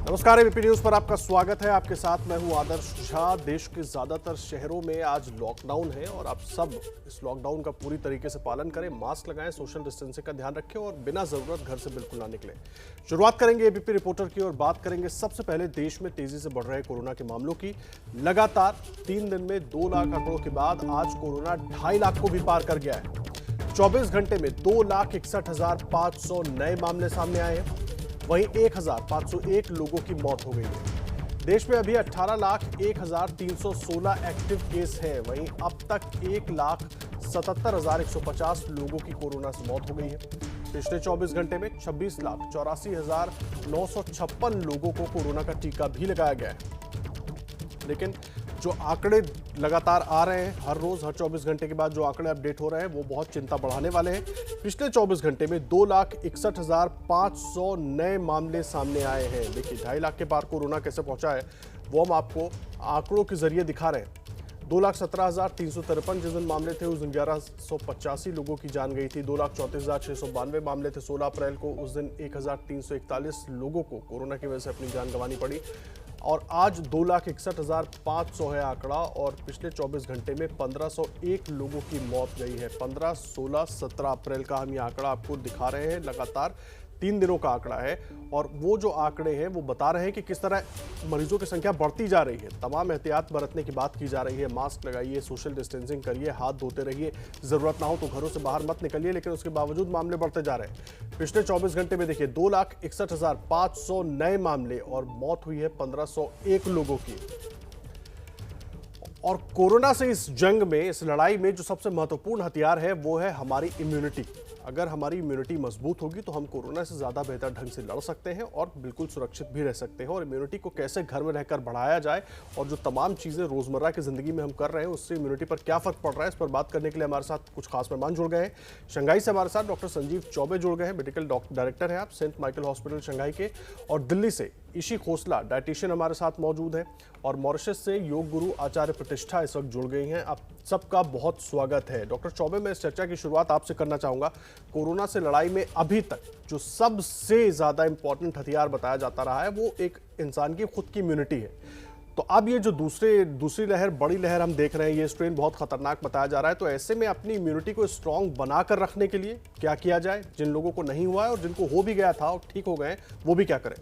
नमस्कार, ABP news पर आपका स्वागत है। आपके साथ मैं हूं आदर्श झा। देश के ज्यादातर शहरों में आज लॉकडाउन है और आप सब इस लॉकडाउन का पूरी तरीके से पालन करें, मास्क लगाएं, सोशल डिस्टेंसिंग का ध्यान रखें और बिना जरूरत घर से बिल्कुल ना निकलें। शुरुआत करेंगे एबीपी रिपोर्टर की और बात करेंगे सबसे पहले देश में तेजी से बढ़ रहे कोरोना के मामलों की। लगातार 3 दिन में 2 लाख आंकड़ों के बाद आज कोरोना 2.5 लाख को भी पार कर गया है। 24 घंटे में 2,61,500 नए मामले सामने आए हैं। वहीं 1,501 लोगों की मौत हो गई है। देश में अभी 18,01,316 एक्टिव केस हैं। वहीं अब तक 1,77,150 लोगों की कोरोना से मौत हो गई है। पिछले 24 घंटे में 26,84,956 लोगों को कोरोना का टीका भी लगाया गया है। लेकिन जो आंकड़े लगातार आ रहे हैं, हर रोज हर 24 घंटे के बाद जो आंकड़े अपडेट हो रहे हैं वो बहुत चिंता बढ़ाने वाले हैं। पिछले 24 घंटे में 2,61,500 नए मामले सामने आए हैं। देखिए 2.5 लाख के पार कोरोना कैसे पहुंचा है वो हम आपको आंकड़ों के जरिए दिखा रहे हैं। 2,17,353 जिस दिन मामले थे उस दिन 1,185 लोगों की जान गई थी। 2,34,692 मामले थे 16 अप्रैल को, उस दिन 1,341 लोगों को कोरोना की वजह से अपनी जान गंवानी पड़ी। और आज 2,61,500 है आंकड़ा और पिछले 24 घंटे में 1,501 लोगों की मौत गई है। 15, 16, 17 अप्रैल का हम ये आंकड़ा आपको दिखा रहे हैं। लगातार 3 दिनों का आंकड़ा है और वो जो आंकड़े हैं वो बता रहे हैं कि किस तरह मरीजों की संख्या बढ़ती जा रही है। तमाम एहतियात बरतने की बात की जा रही है। मास्क लगाइए, सोशल डिस्टेंसिंग करिए, हाथ धोते रहिए, जरूरत ना हो तो घरों से बाहर मत निकलिए, लेकिन उसके बावजूद मामले बढ़ते जा रहे हैं। पिछले 24 घंटे में देखिए 2,61,500 नए मामले और मौत हुई है 1,501 लोगों की। और कोरोना से इस जंग में, इस लड़ाई में जो सबसे महत्वपूर्ण हथियार है वो है हमारी इम्यूनिटी। अगर हमारी इम्यूनिटी मजबूत होगी तो हम कोरोना से ज़्यादा बेहतर ढंग से लड़ सकते हैं और बिल्कुल सुरक्षित भी रह सकते हैं। और इम्यूनिटी को कैसे घर में रहकर बढ़ाया जाए और जो तमाम चीज़ें रोज़मर्रा की ज़िंदगी में हम कर रहे हैं उससे इम्यूनिटी पर क्या फ़र्क पड़ रहा है, इस पर बात करने के लिए हमारे साथ कुछ खास मेहमान जुड़ गए हैं। शंघाई से हमारे साथ डॉक्टर संजीव चौबे जुड़ गए हैं, मेडिकल डायरेक्टर हैं आप सेंट माइकल हॉस्पिटल शंघाई के। और दिल्ली से ईशी खोसला डाइटिशियन हमारे साथ मौजूद हैं। और मॉरिशस से योग गुरु आचार्य प्रतिष्ठा इस वक्त जुड़ गई हैं। आप सबका बहुत स्वागत है। डॉक्टर चौबे, मैं इस चर्चा की शुरुआत आपसे करना चाहूँगा। कोरोना से लड़ाई में अभी तक जो सबसे ज़्यादा इंपॉर्टेंट हथियार बताया जाता रहा है वो एक इंसान की खुद की इम्यूनिटी है। तो अब ये जो दूसरी लहर, बड़ी लहर हम देख रहे हैं, ये स्ट्रेन बहुत खतरनाक बताया जा रहा है। तो ऐसे में अपनी इम्यूनिटी को स्ट्रांग बनाकर रखने के लिए क्या किया जाए? जिन लोगों को नहीं हुआ है और जिनको हो भी गया था और ठीक हो गए वो भी क्या करें?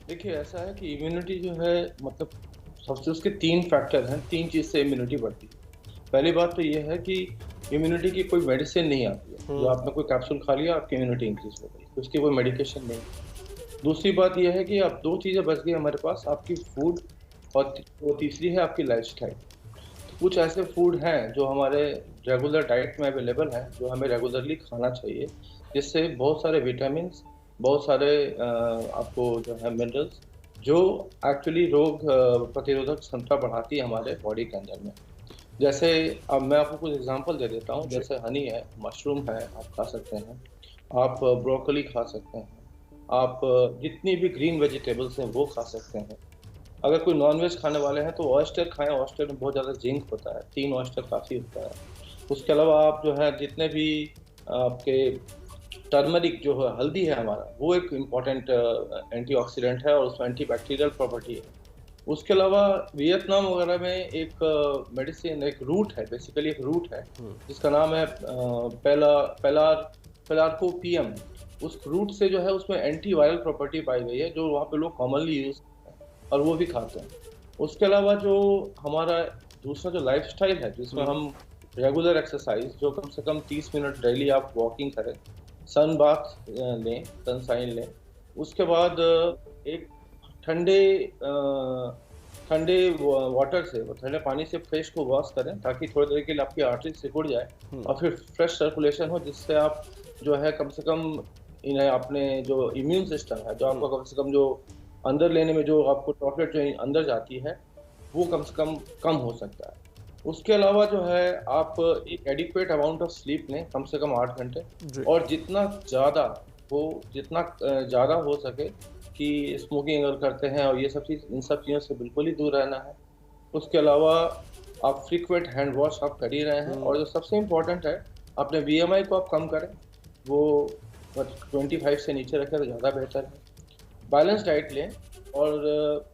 देखिए, ऐसा है कि इम्यूनिटी जो है मतलब सबसे उसके 3 फैक्टर हैं, 3 चीज़ से इम्यूनिटी बढ़ती है। पहली बात तो ये है कि इम्यूनिटी की कोई मेडिसिन नहीं आती है। जो आपने कोई कैप्सूल खा लिया आपकी इम्यूनिटी इंक्रीज़ हो गई, उसकी कोई मेडिकेशन नहीं। दूसरी बात ये है कि अब 2 चीज़ें बच गई हमारे पास, आपकी फूड और तीसरी है आपकी लाइफ़स्टाइल। तो कुछ ऐसे फूड हैं जो हमारे रेगुलर डाइट में अवेलेबल हैं, जो हमें रेगुलरली खाना चाहिए, जिससे बहुत सारे विटामिन्स, बहुत सारे आपको जो है मिनरल्स जो एक्चुअली रोग प्रतिरोधक क्षमता बढ़ाती है हमारे बॉडी के अंदर में। जैसे अब मैं आपको कुछ एग्जांपल दे देता हूँ, जैसे हनी है, मशरूम है, आप खा सकते हैं, आप ब्रोकली खा सकते हैं, आप जितनी भी ग्रीन वेजिटेबल्स हैं वो खा सकते हैं। अगर कोई नॉन-वेज खाने वाले हैं तो ऑयस्टर खाएँ, ऑयस्टर में बहुत ज़्यादा जिंक होता है, 3 ऑयस्टर काफ़ी होता है। उसके अलावा आप जो है जितने भी आपके टर्मरिक जो है, हल्दी है हमारा, वो एक इम्पॉर्टेंट एंटीऑक्सीडेंट है और उसमें एंटीबैक्टीरियल प्रॉपर्टी है। उसके अलावा वियतनाम वगैरह में एक मेडिसिन, एक रूट है, बेसिकली एक रूट है, जिसका नाम है पेलारकोपियम। उस रूट से जो है उसमें एंटी वायरल प्रॉपर्टी पाई गई है, जो वहाँ पे लोग कॉमनली यूज़ और वो भी खाते हैं। उसके अलावा जो हमारा दूसरा जो लाइफ़स्टाइल है, जिसमें हम रेगुलर एक्सरसाइज, जो कम से कम 30 मिनट डेली आप वॉकिंग करें, सन बाथ लें, सनशाइन लें, उसके बाद एक ठंडे ठंडे वाटर से, ठंडे पानी से फेस को वॉश करें ताकि थोड़ी देर के लिए आपकी आर्टरी सिकुड़ जाए और फिर फ्रेश सर्कुलेशन हो, जिससे आप जो है कम से कम इन्हें अपने जो इम्यून सिस्टम है, जो आपका कम से कम जो अंदर लेने में जो आपको टॉयलेट जो अंदर जाती है वो कम से कम हो सकता है। उसके अलावा जो है आप एक एडिक्वेट अमाउंट ऑफ स्लीप लें, कम से कम 8 घंटे, और जितना ज़्यादा हो सके कि स्मोकिंग अगर करते हैं और ये सब चीज़, इन सब चीज़ों से बिल्कुल ही दूर रहना है। उसके अलावा आप फ्रीक्वेंट हैंड वॉश आप कर ही रहे हैं, और जो सबसे इम्पोर्टेंट है, अपने बीएमआई को आप कम करें, वो 25 से नीचे रखें तो ज़्यादा बेहतर है। बैलेंस डाइट लें, और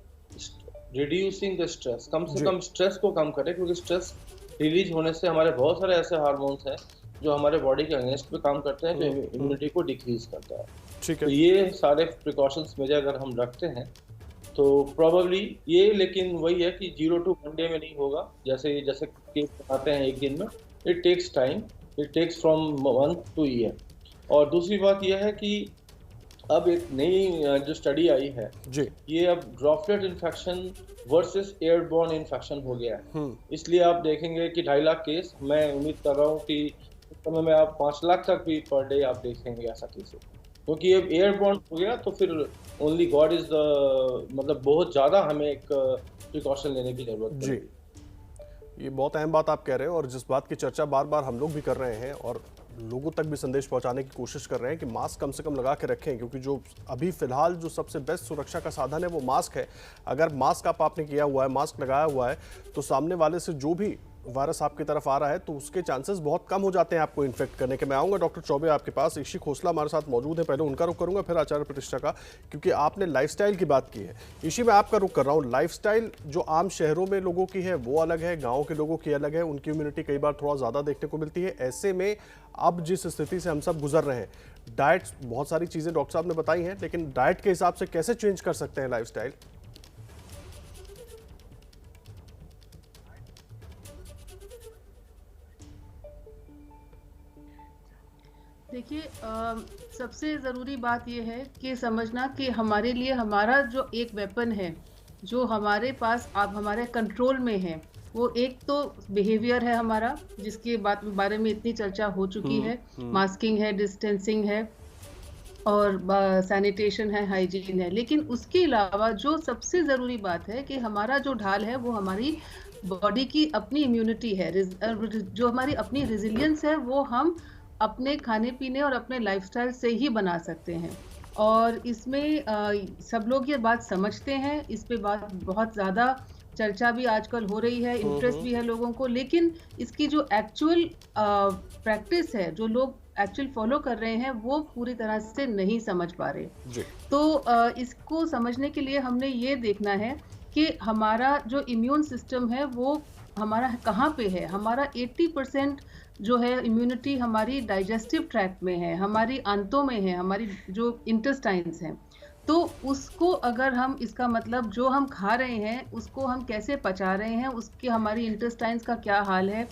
रिड्यूसिंग द स्ट्रेस, कम से कम स्ट्रेस को कम करें, क्योंकि स्ट्रेस रिलीज होने से हमारे बहुत सारे ऐसे हार्मोन्स हैं जो हमारे बॉडी के अगेंस्ट पे काम करते हैं, जो इम्यूनिटी को डिक्रीज करता है। ठीक तो है। ये सारे प्रिकॉशंस मेजर अगर हम रखते हैं तो प्रोबेबली ये, लेकिन वही है कि 0 to 1 डे में नहीं होगा, जैसे जैसे केस बनाते हैं एक दिन में। It takes time, it takes from month to year. और दूसरी बात यह है कि अब एक नई जो स्टडी आई है जी। ये अब droplet infection versus airborne infection हो गया है। इसलिए आप देखेंगे कि 2.5 लाख केस, मैं उम्मीद कर रहा हूँ कि इस समय में आप 5 लाख तक भी पर डे आप देखेंगे ऐसा केस, क्योंकि अब एयरबॉर्न हो गया तो फिर ओनली गॉड इज द, मतलब बहुत ज़्यादा हमें एक प्रिकॉशन लेने की जरूरत जी। ये बहुत अहम बात आप कह रहे हैं, और जिस बात की चर्चा बार बार हम लोग भी कर रहे हैं और लोगों तक भी संदेश पहुंचाने की कोशिश कर रहे हैं कि मास्क कम से कम लगा के रखें, क्योंकि जो अभी फिलहाल जो सबसे बेस्ट सुरक्षा का साधन है वो मास्क है। अगर मास्क आपने किया हुआ है, मास्क लगाया हुआ है, तो सामने वाले से जो भी वायरस आपकी तरफ आ रहा है तो उसके चांसेस बहुत कम हो जाते हैं आपको इन्फेक्ट करने के। मैं आऊँगा डॉक्टर चौबे आपके पास। ईशी खोसला हमारे साथ मौजूद है, पहले उनका रुख करूंगा फिर आचार्य प्रतिष्ठा का, क्योंकि आपने लाइफस्टाइल की बात की है। ईशी, मैं आपका रुख कर रहा हूँ। लाइफस्टाइल जो आम शहरों में लोगों की है वो अलग है, गाँव के लोगों की अलग है, उनकी इम्यूनिटी कई बार थोड़ा ज़्यादा देखने को मिलती है। ऐसे में अब जिस स्थिति से हम सब गुजर रहे हैं, डाइट, बहुत सारी चीज़ें डॉक्टर साहब ने बताई हैं, लेकिन डाइट के हिसाब से कैसे चेंज कर सकते हैं लाइफस्टाइल? देखिए, सबसे ज़रूरी बात यह है कि समझना कि हमारे लिए हमारा जो एक वेपन है, जो हमारे पास अब हमारे कंट्रोल में है, वो एक तो बिहेवियर है हमारा, जिसके बारे में इतनी चर्चा हो चुकी है। मास्किंग है, डिस्टेंसिंग है, और सैनिटेशन है, हाइजीन है। लेकिन उसके अलावा जो सबसे ज़रूरी बात है कि हमारा जो ढाल है वो हमारी बॉडी की अपनी इम्यूनिटी है, जो हमारी अपनी रेजिलियंस है, वो हम अपने खाने पीने और अपने लाइफस्टाइल से ही बना सकते हैं। और इसमें सब लोग ये बात समझते हैं, इस पे बात बहुत ज़्यादा चर्चा भी आजकल हो रही है, इंटरेस्ट भी है लोगों को, लेकिन इसकी जो एक्चुअल प्रैक्टिस है, जो लोग एक्चुअल फॉलो कर रहे हैं, वो पूरी तरह से नहीं समझ पा रहे जी। तो इसको समझने के लिए हमने ये देखना है कि हमारा जो इम्यून सिस्टम है वो हमारा कहाँ पे है। हमारा 80% जो है इम्यूनिटी हमारी डाइजेस्टिव ट्रैक्ट में है, हमारी आंतों में है, हमारी जो इंटेस्टाइन्स हैं। तो उसको अगर हम, इसका मतलब जो हम खा रहे हैं उसको हम कैसे पचा रहे हैं, उसके हमारी इंटेस्टाइन्स का क्या हाल है,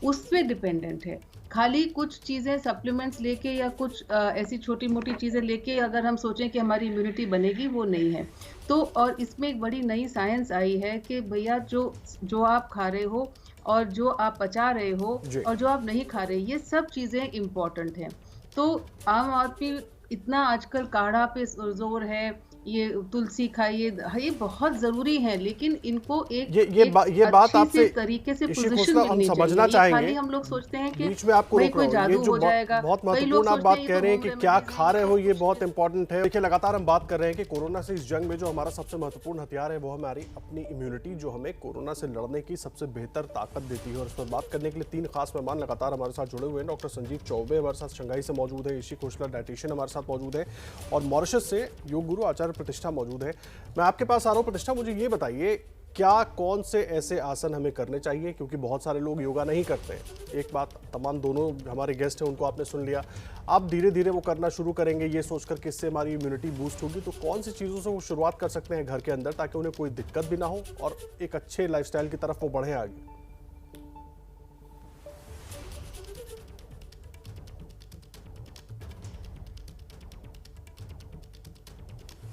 उस पे डिपेंडेंट है। खाली कुछ चीज़ें सप्लीमेंट्स लेके या कुछ ऐसी छोटी मोटी चीज़ें लेके अगर हम सोचें कि हमारी इम्यूनिटी बनेगी, वो नहीं है। तो और इसमें एक बड़ी नई साइंस आई है कि भैया जो आप खा रहे हो और जो आप पचा रहे हो और जो आप नहीं खा रहे, ये सब चीज़ें इम्पॉर्टेंट हैं। तो आम आदमी इतना आजकल काढ़ा पे जोर है, ये तुलसी खाइए, ये बहुत जरूरी है, लेकिन इनको ये बात आपसे तरीके से ईशी पोजीशन खोसला हम मिलनी समझना चाहिए। चाहेंगे। खाली हम लोग सोचते हैं कि बीच में आपको रोक कोई रहा हूं, ये जादू जो हो जाएगा, बहुत कई लोग महत्वपूर्ण आप बात सोचते कह रहे हैं कि होम क्या रेमेडीज खा रहे हो, ये बहुत इंपॉर्टेंट है। देखिए, लगातार हम बात कर रहे हैं कि कोरोना से इस जंग में जो हमारा सबसे महत्वपूर्ण हथियार है वो हमारी अपनी इम्यूनिटी, जो हमें कोरोना से लड़ने की सबसे बेहतर ताकत देती है। और इस पर बात करने के लिए 3 खास मेहमान लगातार हमारे साथ जुड़े हुए हैं। डॉक्टर संजीव चौबे हमारे साथ शंघाई से मौजूद है, ईशी खोसला डाइटिशियन हमारे साथ मौजूद है, और मॉरिशस से योग गुरु आचार्य प्रतिष्ठा मौजूद है। मैं आपके पास आ रहा हूं प्रतिष्ठा, मुझे ये बताइए क्या कौन से ऐसे आसन हमें करने चाहिए, क्योंकि बहुत सारे लोग योगा नहीं करते। एक बात, तमाम दोनों हमारे गेस्ट हैं उनको आपने सुन लिया, आप धीरे धीरे वो करना शुरू करेंगे ये सोचकर कि इससे हमारी इम्यूनिटी बूस्ट होगी। तो कौन सी चीज़ों से वो शुरुआत कर सकते हैं घर के अंदर, ताकि उन्हें कोई दिक्कत भी ना हो और एक अच्छे लाइफस्टाइल की तरफ वो बढ़े आगे?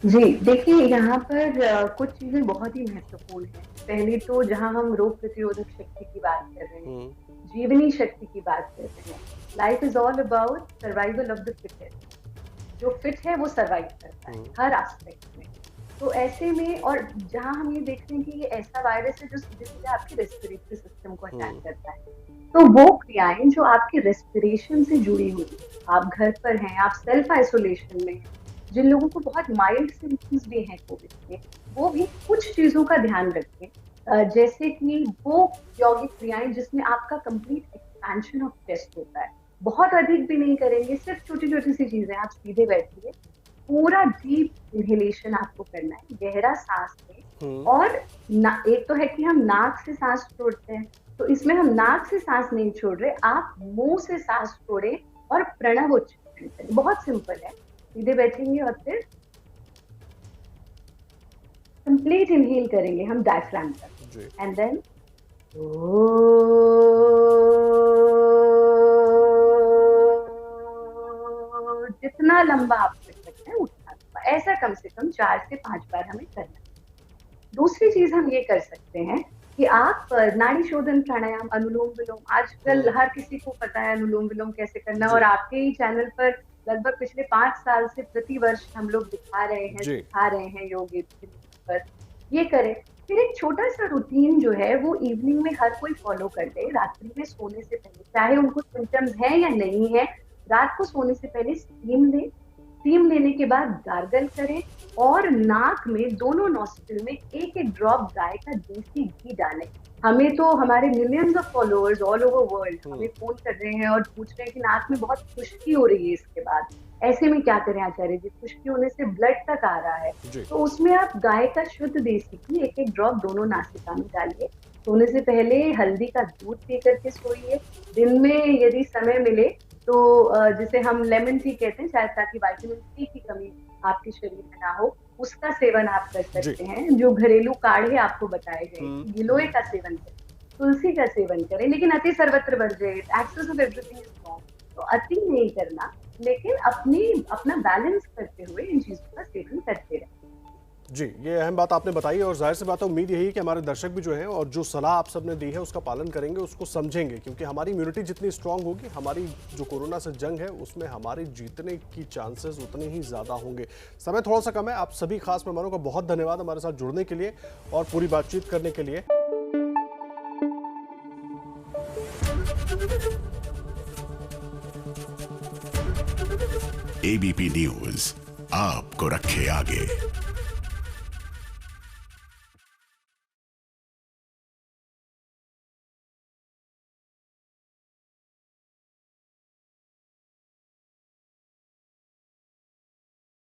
जी, देखिए यहाँ पर कुछ चीजें बहुत ही महत्वपूर्ण हैं। पहले तो जहाँ हम रोग प्रतिरोधक शक्ति की बात कर रहे हैं, जीवनी शक्ति की बात कर रहे हैं, life is all about survival of the fittest. जो फिट है वो सर्वाइव करता है हर एस्पेक्ट में। तो ऐसे में, और जहाँ हम ये देख रहे हैं कि ये ऐसा वायरस है जो सीधे सीधे आपके रेस्पिरेटरी सिस्टम को अटैक करता है, तो वो क्रियाएं जो आपके रेस्पिरेशन से जुड़ी हुई, आप घर पर हैं, आप सेल्फ आइसोलेशन में, जिन लोगों को बहुत माइल्ड सिम्पटम्स भी हैं कोविड के, वो भी कुछ चीजों का ध्यान रखें जैसे कि वो यौगिक क्रियाएं जिसमें आपका कंप्लीट एक्सपेंशन ऑफ चेस्ट होता है, बहुत अधिक भी नहीं करेंगे, सिर्फ छोटी छोटी सी चीजें, आप सीधे बैठिए, पूरा डीप इनहेलेशन आपको करना है, गहरा सांस लें, और एक तो है कि हम नाक से सांस छोड़ते हैं, तो इसमें हम नाक से सांस नहीं छोड़ रहे, आप मुंह से सांस छोड़ें और प्रणव उच्चारण करें। बहुत सिंपल है, सीधे बैठेंगे और फिर कंप्लीट इनहेल करेंगे हम डायफ्राम तक, एंड देन जितना लंबा आप कर सकते हैं उतना लंबा, ऐसा कम से कम 4 से 5 बार हमें करना है। दूसरी चीज हम ये कर सकते हैं कि आप नाड़ी शोधन प्राणायाम, अनुलोम विलोम, आजकल हर किसी को पता है अनुलोम विलोम कैसे करना, और आपके ही चैनल पर लगभग पिछले 5 साल से प्रति वर्ष हम लोग सिखा रहे हैं योग पर, ये करें। फिर एक छोटा सा रूटीन जो है वो इवनिंग में हर कोई फॉलो कर ले, रात्रि में सोने से पहले, चाहे उनको सिम्टम्स है या नहीं है, रात को सोने से पहले स्टीम लें, स्टीम लेने के बाद गार्गल करें, और नाक में दोनों नॉस्ट्रिल में एक एक ड्रॉप गाय का देसी घी डालें। हमें तो हमारे millions of followers all over world हमें फोन कर रहे हैं और पूछ रहे हैं कि नाक में बहुत खुश्की हो रही है इसके बाद, ऐसे में क्या करें आचार्य जी, खुश्की होने से ब्लड तक आ रहा है, तो उसमें आप गाय का शुद्ध देसी घी एक एक ड्रॉप दोनों नासिका में डालिए, सोने से पहले हल्दी का दूध पी करके सोइए, दिन में यदि समय मिले तो जिसे हम लेमन टी कहते हैं, शायद ताकि विटामिन सी की कमी आपके शरीर में ना हो, उसका सेवन आप कर सकते हैं। जो घरेलू काढ़े आपको बताए गए, गिलोय का सेवन करें, तुलसी का सेवन करें, लेकिन अति सर्वत्र वर्जयेत, excess of everything is wrong, तो अति नहीं करना, लेकिन अपना बैलेंस करते हुए इन चीजों का सेवन करते रहें। जी, ये अहम बात आपने बताई, और जाहिर सी बात है, उम्मीद यही है कि हमारे दर्शक भी जो हैं और जो सलाह आप सबने दी है उसका पालन करेंगे, उसको समझेंगे, क्योंकि हमारी इम्यूनिटी जितनी स्ट्रांग होगी, हमारी जो कोरोना से जंग है उसमें हमारे जीतने की चांसेस उतने ही ज़्यादा होंगे। समय थोड़ा सा कम है, आप सभी खास मेहमानों का बहुत धन्यवाद हमारे साथ जुड़ने के लिए और पूरी बातचीत करने के लिए। ABP न्यूज आपको रखे आगे।